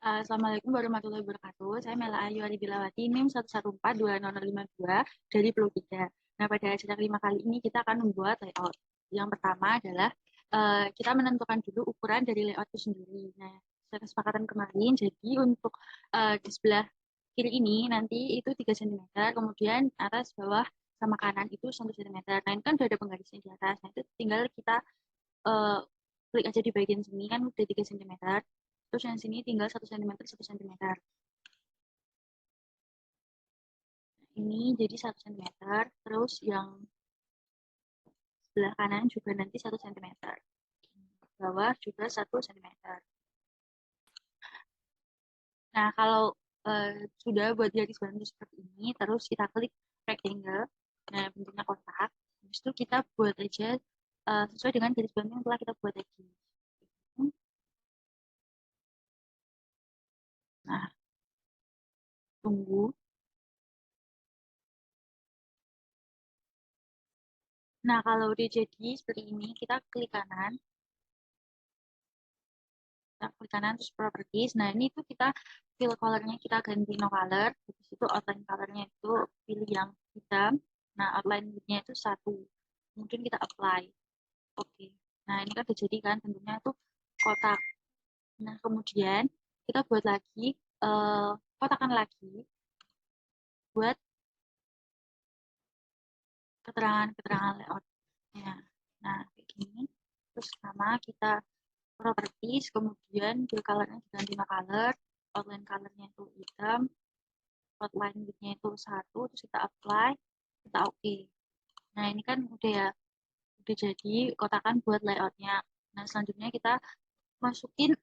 Assalamualaikum warahmatullahi wabarakatuh. Saya Mela Ayu Aribilawati, NIM 1142052 dari Pulau 3. Nah, pada acara 5 kali ini kita akan membuat layout. Yang pertama adalah kita menentukan dulu ukuran dari layout itu sendiri. Nah, kesepakatan kemarin, jadi untuk di sebelah kiri ini nanti itu 3 cm, kemudian atas, bawah, sama kanan itu 1 cm. Nah, ini kan udah ada penggarisnya di atas. Nah, itu tinggal kita eh, klik aja di bagian sini kan udah 3 cm. Terus yang sini tinggal 1 cm, 1 cm. Ini jadi 1 cm. Terus yang sebelah kanan juga nanti 1 cm. Bawah juga 1 cm. Nah, kalau eh, sudah buat garis bantu seperti ini, terus kita klik rectangle. Nah, bentuknya kotak. Habis itu kita buat aja sesuai dengan garis bantu yang telah kita buat tadi. Nah, tunggu. Nah, kalau udah jadi seperti ini, kita klik kanan. Kita klik kanan terus properties. Nah, ini tuh kita fill colornya kita ganti no color. Habis itu outline colornya itu pilih yang hitam. Nah, outline width-nya itu 1. Kemudian kita apply. Oke. Nah, ini kan udah jadi kan bentuknya tuh kotak. Nah, kemudian kita buat lagi eh, kotakan lagi buat keterangan-keterangan layoutnya. Nah, kayak gini. Terus sama kita properties, kemudian fill colornya diganti no color, outline colornya itu hitam, outline width-nya itu 1, terus kita apply, kita oke. Nah, ini kan udah ya, udah jadi kotakan buat layoutnya. Nah, selanjutnya kita masukin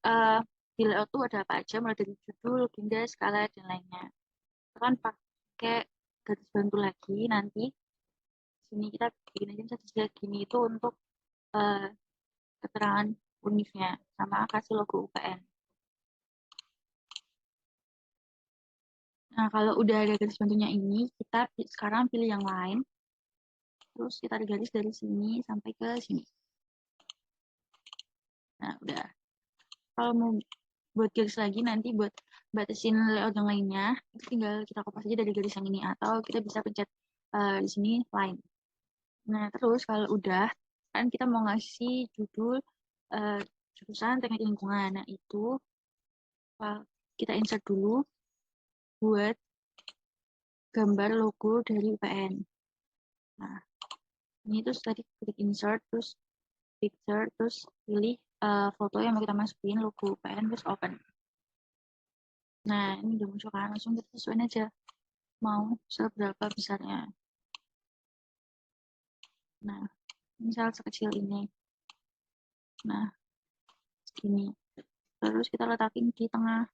di layout tuh ada apa aja, mulai dari judul, agenda, skala, dan lainnya. Kita kan pakai garis bantu lagi, nanti sini kita bikin aja saja gini itu untuk uh, keterangan univnya, sama kasih logo UPN. Nah, kalau udah ada garis bantunya ini, kita sekarang pilih yang lain. Terus kita tarik garis dari sini sampai ke sini. Nah, udah. Kalau mau buat garis lagi, nanti buat batasin layout yang lainnya, itu tinggal kita kopas aja dari garis yang ini. Atau kita bisa pencet di sini line. Nah, terus kalau udah, kan kita mau ngasih judul uh, jurusan teknik lingkungan. Nah, itu kita insert dulu buat gambar logo dari UPN. Nah, ini terus tadi klik insert, terus picture, terus pilih foto yang mau kita masukin, logo UPN, terus open. Nah, ini udah muncul kan, langsung kita sesuaiin aja mau seberapa besarnya. Nah, misal sekecil ini. Nah, segini. Terus kita letakin di tengah.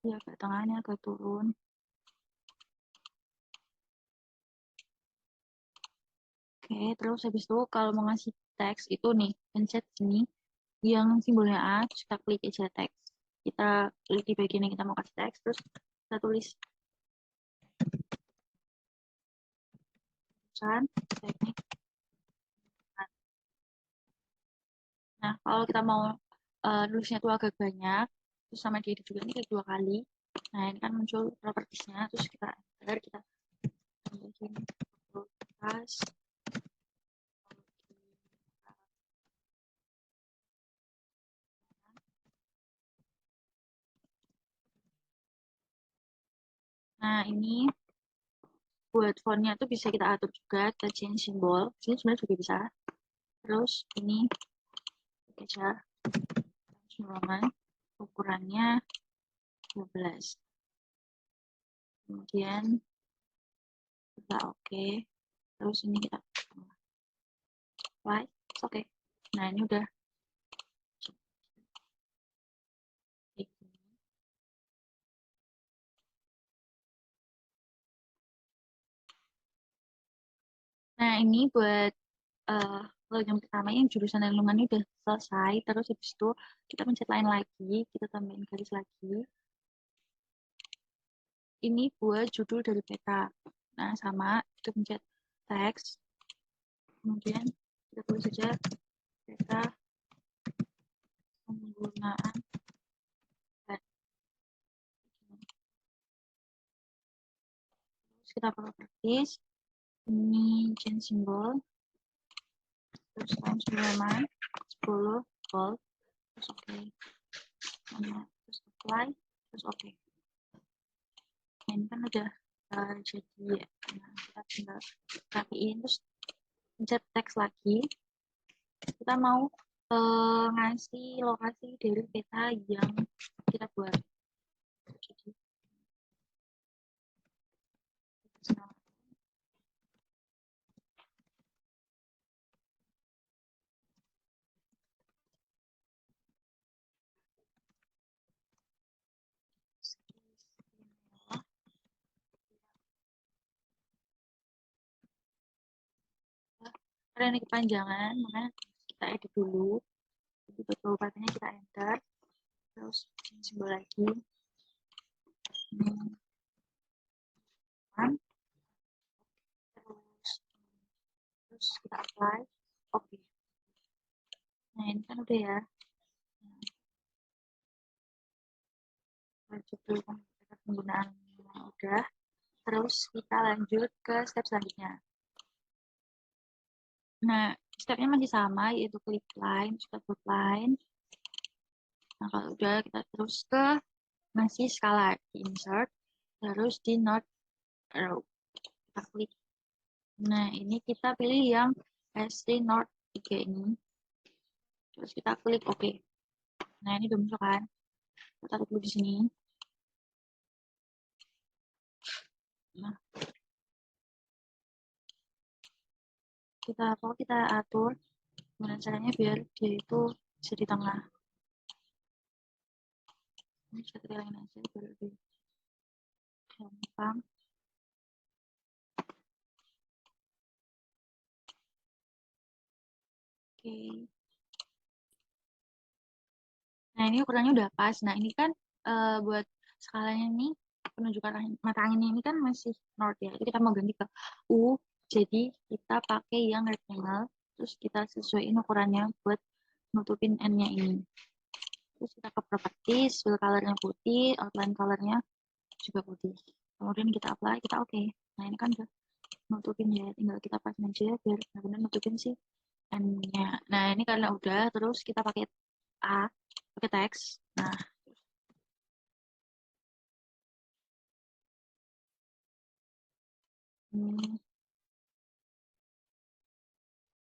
Ya, ke tengahnya agak turun. Oke, terus habis itu kalau mau ngasih teks itu nih, pencet sini yang simbolnya A, terus kita klik aja teks. Kita klik di bagian yang kita mau kasih teks, terus kita tulis jurusan teknik. Nah, kalau kita mau nulisnya tuh agak banyak, terus sama dia juga ini kayak 2 kali. Nah, ini kan muncul propertiesnya, terus kita enter, kita bikin properties. Nah, ini buat fontnya tuh bisa kita atur juga, kita change simbol. Sini sebenarnya juga bisa. Terus ini aja Roman, ukurannya 12. Kemudian kita oke. Terus ini kita apply. Oke. Nah, ini udah. Nah, ini buat kalau yang pertama yang jurusan lingkungan ini udah selesai. Terus habis itu kita pencet line lagi, kita tambahin garis lagi. Ini buat judul dari peta. Nah, sama kita pencet teks. Kemudian kita tulis saja peta penggunaan Terus kita properties, ini change symbol, terus times nilai 10 volt, terus oke. Terus apply, terus oke. Nah, ini kan udah jadi ya. Nah, kita tinggal rapiin, terus pencet teks lagi. Kita mau ngasih lokasi dari peta yang kita buat. Jadi, karena ini kepanjangan, makanya kita edit dulu. Jadi buat kabupatennya kita enter, terus simbol lagi. Terus kita apply, oke. Nah ini kan udah ya. Lanjut dulu penggunaan udah. Terus kita lanjut ke step selanjutnya. Nah, stepnya masih sama, yaitu klik line, kita buat line. Nah, kalau udah kita terus ke masih skala, di insert, terus di node arrow. Kita klik. Nah, ini kita pilih yang SD Node 3 ini. Terus kita klik OK. Nah, ini udah muncul kan. Kita taruh dulu di sini. Nah, kita atur gimana caranya biar dia itu bisa di tengah. Ini kita tinggalin aja biar lebih gampang. Oke. Nah, ini ukurannya udah pas. Nah, ini kan buat skalanya ini, penunjukan mata angin ini kan masih north ya. Jadi kita mau ganti ke U. Jadi kita pakai yang rectangle. Terus kita sesuaiin ukurannya buat nutupin N-nya ini. Terus kita ke properties, fill colornya putih, outline colornya juga putih. Kemudian kita apply, kita oke. Nah, ini kan udah nutupin ya. Tinggal kita pasin aja biar benar-benar nutupin sih N-nya. Nah, ini karena udah, terus kita pakai A, pakai teks. Nah, ini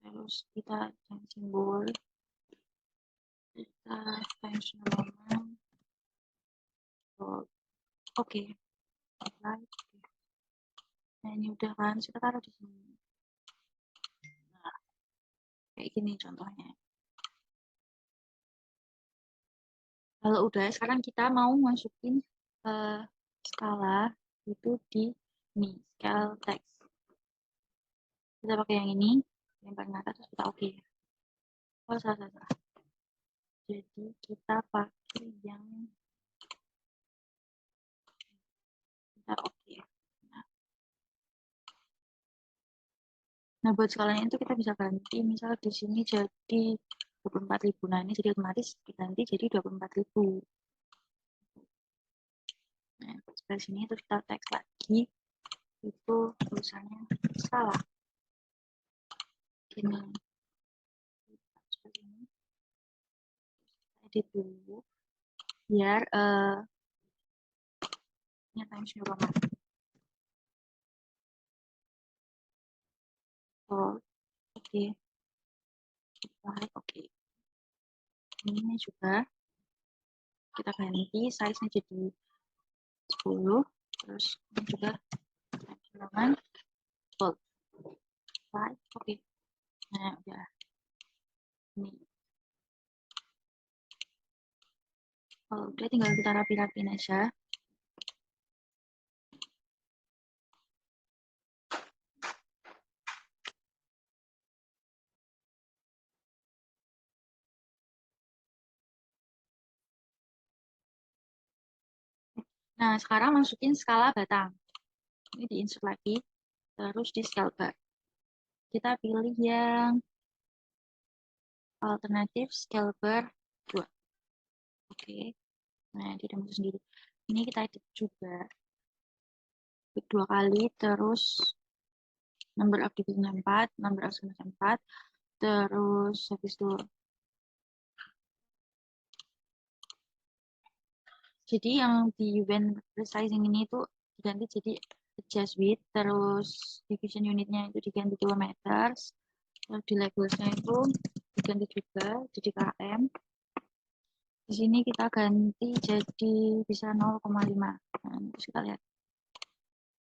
terus kita cari simbol, kita times halaman, oke, apply. Nah, ini udah kan, kita taruh di sini. Nah, kayak gini contohnya. Kalau udah, sekarang kita mau masukin skala itu di ini, scale text. Kita pakai yang ini, yang paling atas, terus kita oke. Oh, salah. Jadi kita pakai yang kita oke. Nah, buat skalanya itu kita bisa ganti, misal di sini jadi 24.000. Nah, ini jadi otomatis diganti jadi 24.000. Nah, sebelah sini terus kita teks lagi, itu tulisannya salah. Gini. Seperti ini. Edit dulu, biar times banget. Oh, oke. Oke. Ini juga kita ganti size-nya jadi 10, terus ini juga halaman bold. Oke. Nah, udah. Ini. Kalau udah tinggal kita rapi-rapiin aja. Nah, sekarang masukin skala batang. Ini di insert lagi, terus di scale bar. Kita pilih yang alternatif scale bar 2. Oke. Nah, dia udah masuk sendiri. Ini kita edit juga. klik 2 kali, terus number of division 4, number of summation 4, terus habis itu jadi yang di when resizing ini itu diganti jadi adjust width, terus division unitnya itu diganti kilometer, terus di labelsnya itu diganti juga jadi km. Di sini kita ganti jadi bisa 0,5. Nah, terus kita lihat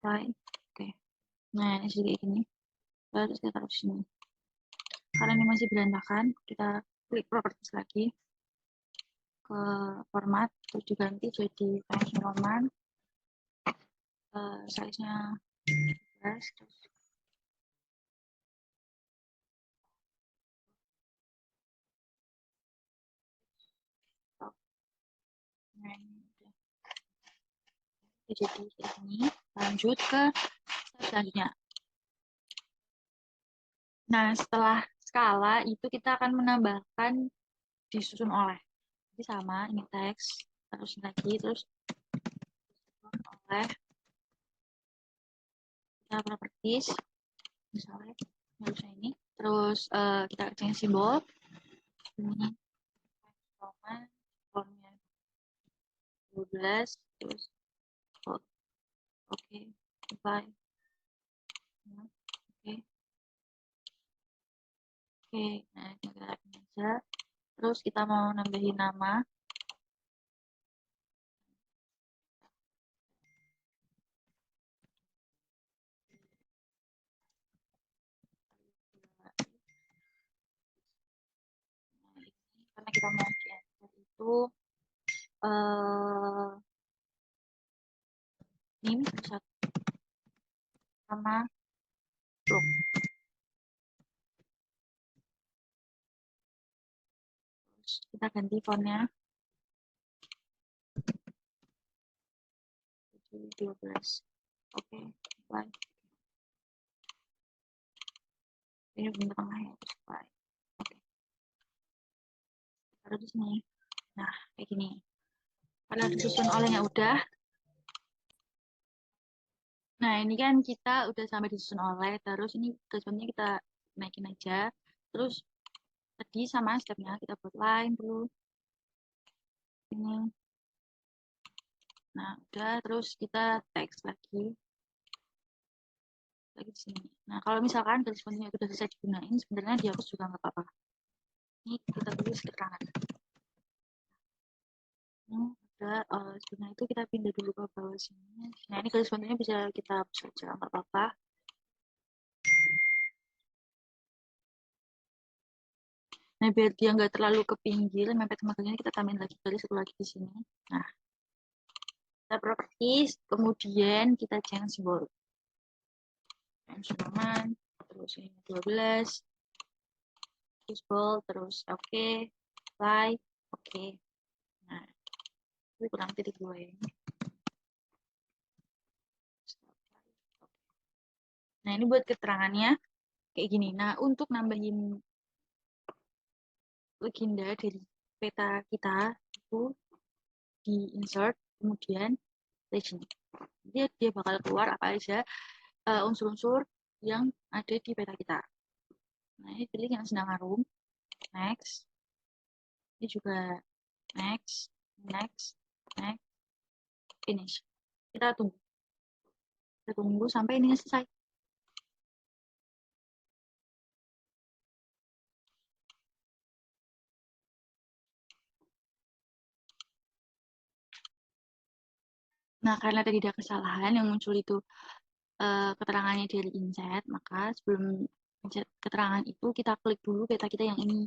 oke. Nah ini jadi kayak gini, terus kita taruh di sini. Karena ini masih berantakan, kita klik properties lagi ke format, terus diganti jadi Times New Roman, size-nya 12, terus nah, jadi kayak gini. Lanjut ke step selanjutnya. Nah setelah skala itu kita akan menambahkan disusun oleh, jadi sama ini teks, terus lagi, terus oleh kita properties, misalnya harusnya ini, terus kita change simbol ini Roman formnya 12, terus oke, apply, oke, oke. Nah kita aja, terus kita mau nambahin nama, karena kita mau enter itu name sama blog. Terus kita ganti fontnya jadi 12. Oke, apply. Ini bentuk tengah ya, terus apply. Oke, taruh di sini. Nah, kayak gini. Karena disusun olehnya udah. Nah, ini kan kita udah sampai disusun oleh, terus ini responnya kita naikin aja. Terus tadi sama stepnya kita buat line dulu. Ini. Nah, udah, terus kita teks lagi di sini. Nah, kalau misalkan responnya udah selesai digunain, sebenarnya dihapus juga nggak apa-apa. Ini kita tulis keterangan. Udah, sebenarnya itu kita pindah dulu ke bawah sini. Nah, ini responnya bisa kita hapus aja, nggak apa-apa. Nah, biar dia nggak terlalu ke pinggir, mepet makanya kita tambahin lagi kali satu lagi di sini. Nah, kita properties, kemudian kita change simbol. Change roman, terus ini 12, simbol, terus oke, apply, oke. Nah, ini kurang titik 2 ini. Nah, ini buat keterangannya kayak gini. Nah, untuk nambahin legenda dari peta kita itu di insert, kemudian legend. Dia bakal keluar apa aja unsur-unsur yang ada di peta kita. Nah, ini pilih yang sedang harum, next. Ini juga next, next, next, finish. Kita tunggu. Kita tunggu sampai ini selesai. Nah, karena tadi ada kesalahan yang muncul itu keterangannya dari inset, maka sebelum inset keterangan itu kita klik dulu peta kita yang ini.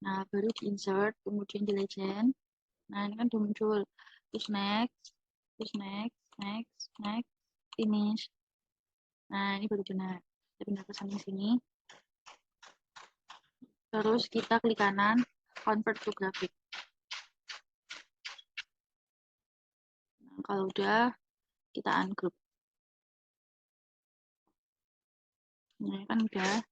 Nah, baru di insert, kemudian di legend. Nah, ini kan udah muncul. Terus next, terus next, next, next, finish. Nah, ini baru benar. Kita pindah ke samping sini. Terus kita klik kanan, convert to graphic. Nah, kalau udah, kita ungroup. Nah, kan udah.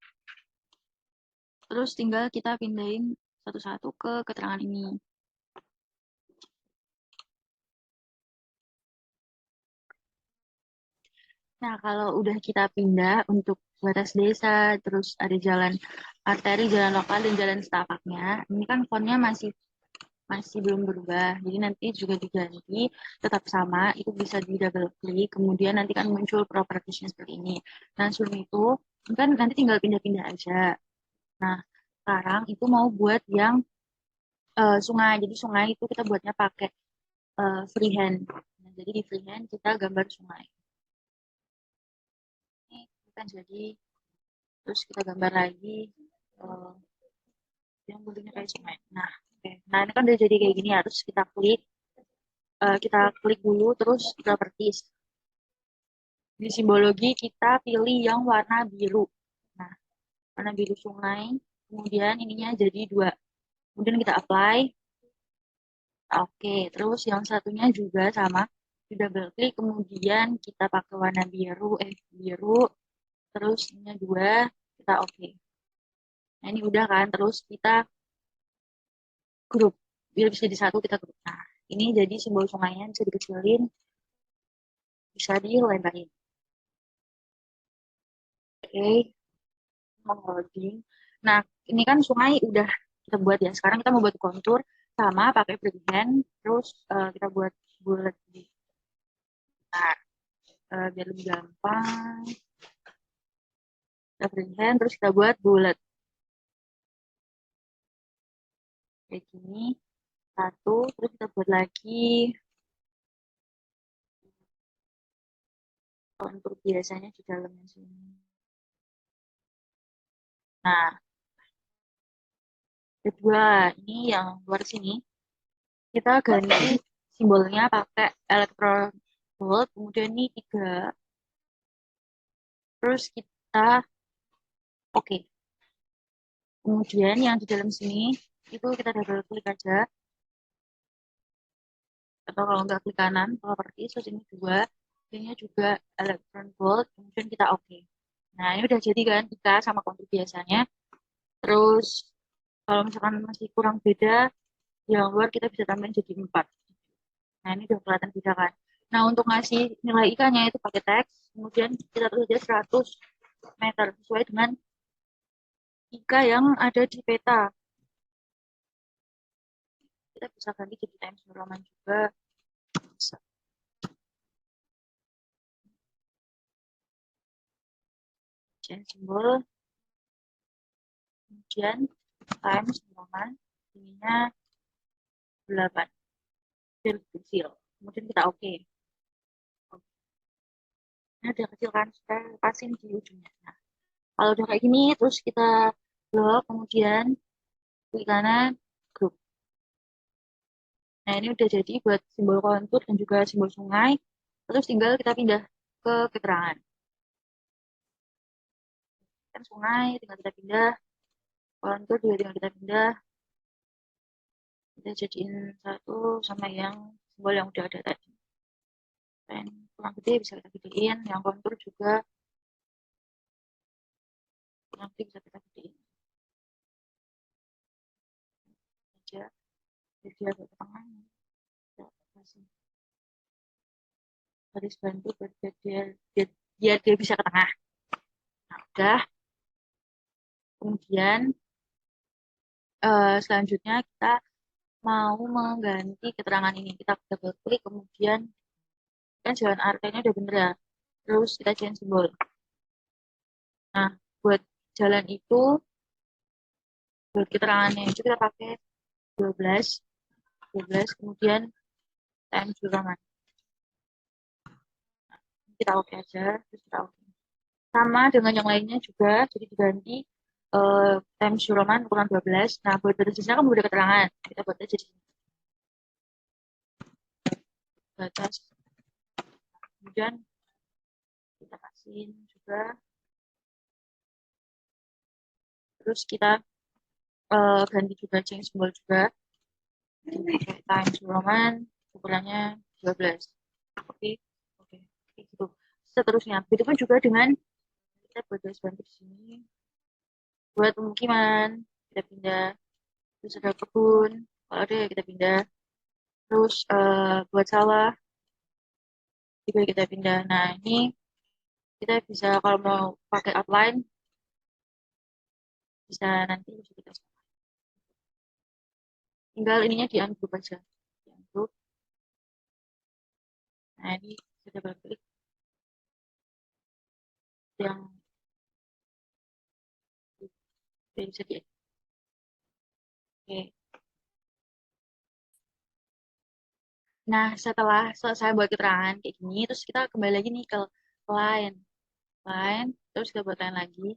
Terus tinggal kita pindahin satu-satu ke keterangan ini. Nah, kalau udah kita pindah untuk batas desa, terus ada jalan arteri, jalan lokal, dan jalan setapaknya, ini kan fontnya masih masih belum berubah. Jadi nanti juga diganti, tetap sama, itu bisa di double klik, kemudian nanti kan muncul propertiesnya seperti ini. Nah, sebelum itu, kan nanti tinggal pindah-pindah aja. Nah, sekarang itu mau buat yang sungai. Jadi sungai itu kita buatnya pakai freehand. Nah, jadi di freehand kita gambar sungai. Ini kan jadi, terus kita gambar lagi eh, yang bentuknya kayak sungai. Nah, oke. Nah, ini kan udah jadi kayak gini, harus kita klik dulu terus properties. Di simbologi kita pilih yang warna biru. Nah, warna biru sungai. Kemudian ininya jadi dua. Kemudian kita apply. Oke, terus yang satunya juga sama. Di double klik, kemudian kita pakai warna biru, biru. Terus ininya dua, kita oke. Nah, ini udah kan. Terus kita grup. Biar bisa di satu kita grup. Nah, ini jadi simbol sungainya bisa dikecilin, bisa dilebarin. Oke, mau loading. Nah, ini kan sungai udah kita buat ya. Sekarang kita mau buat kontur sama pakai freehand. Terus kita buat bulat di nah, biar lebih gampang. Kita freehand, terus kita buat bulat kayak gini. Satu, terus kita buat lagi kontur biasanya di dalamnya sini. Nah, kedua, ini yang luar sini, kita ganti simbolnya pakai electron volt, kemudian ini tiga, terus kita oke. Kemudian yang di dalam sini itu kita double klik aja, atau kalau nggak klik kanan, properties, terus ini dua, ini juga electron volt, kemudian kita oke. Nah, ini udah jadi kan tiga sama kontur biasanya. Terus kalau misalkan masih kurang beda, yang luar kita bisa tambahin jadi empat. Nah, ini udah kelihatan beda kan. Nah, untuk ngasih nilai ikannya itu pakai teks, kemudian kita tulis aja 100 meter sesuai dengan ika yang ada di peta. Kita bisa ganti jadi Times New Roman juga. Bisa. Change simbol, kemudian Times New Roman, ininya 8. Kecil, kecil. Kemudian kita oke. Ini udah kecil kan, kita lepasin di ujungnya. Nah, kalau udah kayak gini, terus kita blok, kemudian klik kanan, grup. Nah, ini udah jadi buat simbol kontur dan juga simbol sungai. Terus tinggal kita pindah ke keterangan. Kan sungai, tinggal kita pindah. Kontur juga tinggal kita pindah. Kita jadiin satu sama yang simbol yang udah ada tadi. Dan kurang gede bisa kita gedein. Yang kontur juga kurang gede bisa kita gedein. Aja. Jadi dia ke tengah. Kita kasih garis bantu biar dia bisa ke tengah. Nah, udah. Kemudian selanjutnya kita mau mengganti keterangan ini. Kita double klik, kemudian kan jalan arternya udah bener ya. Terus kita change simbol. Nah, buat jalan itu, buat keterangannya itu kita pakai 12, 12, kemudian time Raman. Kita oke aja, terus kita oke. Sama dengan yang lainnya juga, jadi diganti time Raman ukuran 12. Nah, buat batasnya kan udah keterangan. Kita buat aja di sini. Batas. Kemudian kita kasihin juga. Terus kita ganti juga change simbol juga. Times Roman ukurannya 12. Oke, oke, gitu. Seterusnya, begitupun juga dengan kita buat garis bantu di sini. Buat pemukiman, kita pindah. Terus ada kebun, kalau ada ya kita pindah. Terus buat sawah, juga kita pindah. Nah, ini kita bisa kalau mau pakai outline bisa nanti bisa kita tinggal ininya di ungroup aja, di ungroup. Nah ini kita klik yang bisa di oke. Nah setelah selesai buat keterangan kayak gini terus kita kembali lagi nih ke line line terus kita buat line lagi.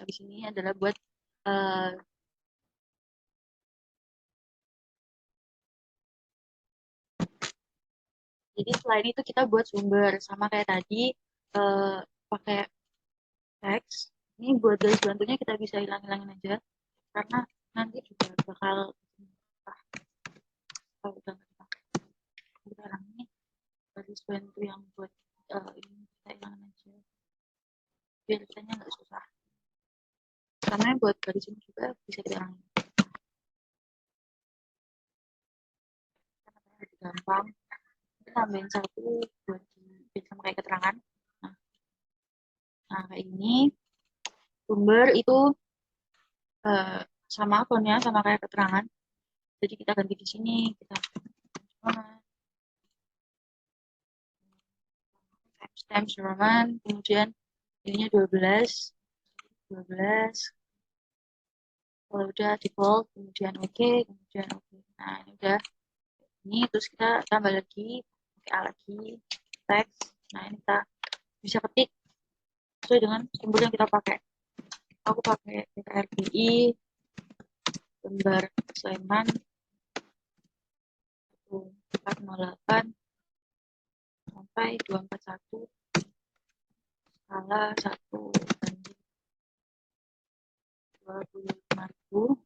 Habis ini adalah buat jadi selain itu kita buat sumber sama kayak tadi pakai teks. Ini buat garis bantunya kita bisa hilang-hilangin aja karena nanti juga bakal kalau udah kita hilangin garis bantu yang buat ini kita hilangin aja biar biasanya nggak susah. Karena buat garis ini juga bisa dihilangin. Karena lebih gampang. Kita tambahin satu buat biar sama kayak keterangan. Nah kayak ini sumber itu sama akunnya sama kayak keterangan. Jadi kita ganti di sini kita timestamp Roman kemudian ininya 12 kalau udah default kemudian oke kemudian oke. Nah ini udah ini terus kita tambah lagi pakai A lagi teks. Nah ini kita bisa ketik sesuai dengan sumber yang kita pakai. Aku pakai PKRBI gambar Sleman 408 sampai 241 skala 1/25.000.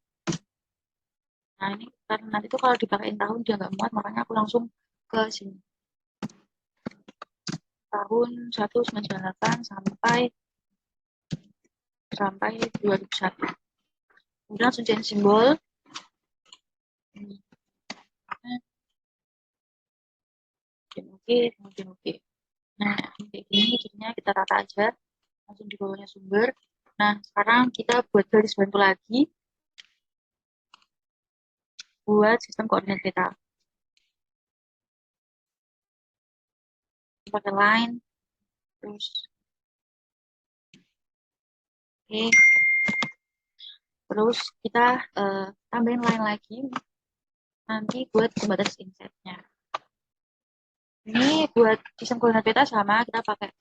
Nah ini karena nanti tuh kalau dipakein tahun dia nggak muat makanya aku langsung ke sini tahun 1998 sampai 2001. Kemudian langsung change simbol. Kemudian oke. Nah kayak gini jadinya kita tata aja langsung di bawahnya sumber. Nah sekarang kita buat garis bantu lagi buat sistem koordinat kita. Pakai line terus oke. Terus kita tambahin line lagi nanti buat pembatas insetnya. Ini buat sistem koordinat peta sama kita pakai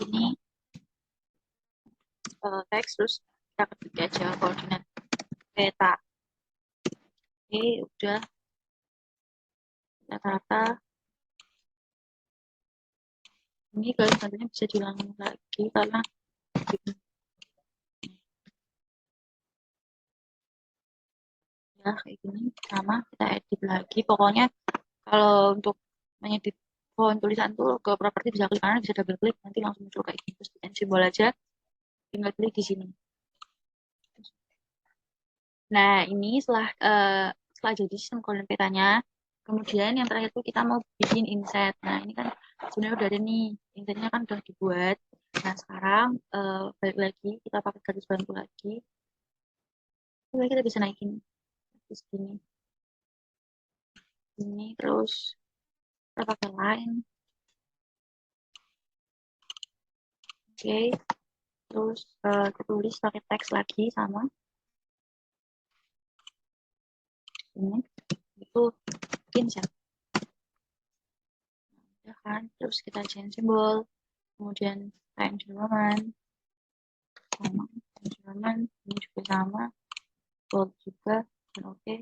ini teks terus kita ketik aja koordinat peta. Oke udah kita tata. Ini garis bantunya bisa dihilangin lagi karena ya kayak gini sama kita edit lagi. Pokoknya kalau untuk mengedit font tulisan tuh ke properti bisa klik kanan bisa double klik nanti langsung muncul kayak gini terus bikin simbol aja tinggal klik di sini. Nah ini setelah jadi sistem koordinat petanya kemudian yang terakhir tuh kita mau bikin inset. Nah ini kan sebenarnya udah ada nih insetnya kan udah dibuat. Nah sekarang balik lagi kita pakai garis bantu lagi. Lalu kita bisa naikin di sini. Ini terus kita pakai line. Oke. Terus kita tulis pakai teks lagi sama ini itu inset. Ya kan? Terus kita change symbol. Kemudian time Roman sama time Roman ini juga sama. Bold juga dan oke.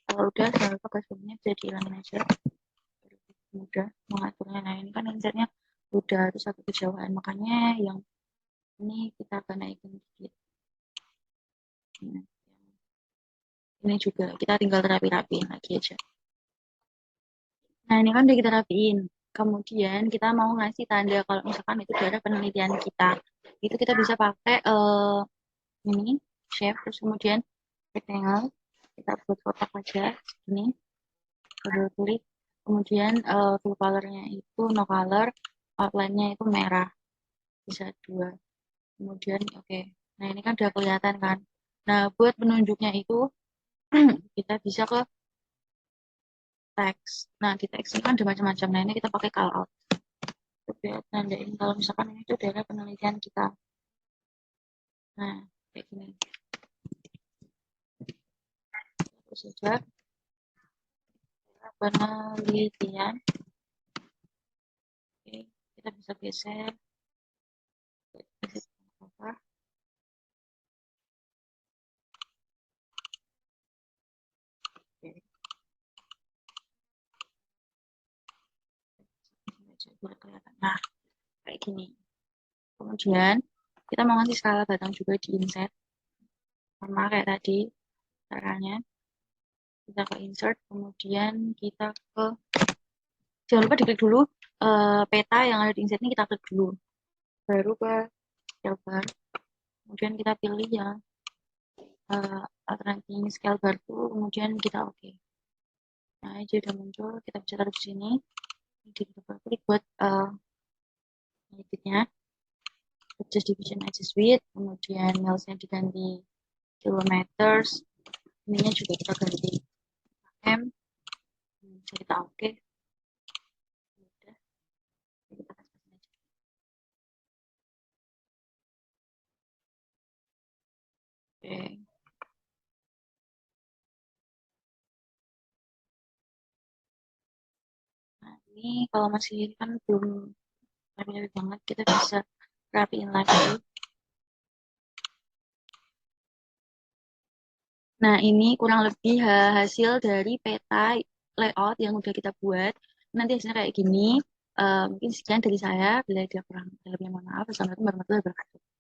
Kalau udah jangan lupa garisnya bisa dihilangin aja mudah mengaturnya. Nah ini kan insertnya udah terus satu kejauhan makanya yang ini kita akan naikin dikit. Nah, ini juga kita tinggal rapi-rapiin lagi aja. Nah ini kan udah kita rapiin kemudian kita mau ngasih tanda kalau misalkan itu dari penelitian kita itu kita bisa pakai ini shape terus kemudian rectangle kita buat kotak aja segini double klik Kemudian fill colornya itu no color, outline-nya itu merah, bisa 2. Kemudian oke. Nah, ini kan udah kelihatan kan. Nah, buat penunjuknya itu kita bisa ke teks. Nah, di teks ini kan ada macam-macam. Nah, ini kita pakai call out. Coba nandain kalau misalkan ini tuh daerah penelitian kita. Nah, kayak gini. Terus saja penelitian. Oke, kita bisa geser. Apa? Oke. Nah, kayak gini. Kemudian kita mau ngasih skala batang juga di insert. Sama kayak tadi caranya. Kita ke insert, kemudian kita ke jangan lupa diklik dulu peta yang ada di insert ini kita klik dulu. Baru ke scale bar. Kemudian kita pilih yang alternating scale bar itu, kemudian kita oke. Nah, jadi udah muncul, kita bisa taruh di sini. Kita klik buat editnya. Adjust division, adjust width, kemudian milesnya diganti kilometers, ininya juga kita ganti m, bisa kita oke. Udah, kita kasih aja. Oke. Nah, ini kalau masih kan belum rapi banget, kita bisa rapiin lagi. Nah, ini kurang lebih hasil dari peta layout yang udah kita buat. Nanti hasilnya kayak gini. Mungkin sekian dari saya. Bila ada kurang lebihnya mohon maaf. Assalamualaikum warahmatullahi wabarakatuh.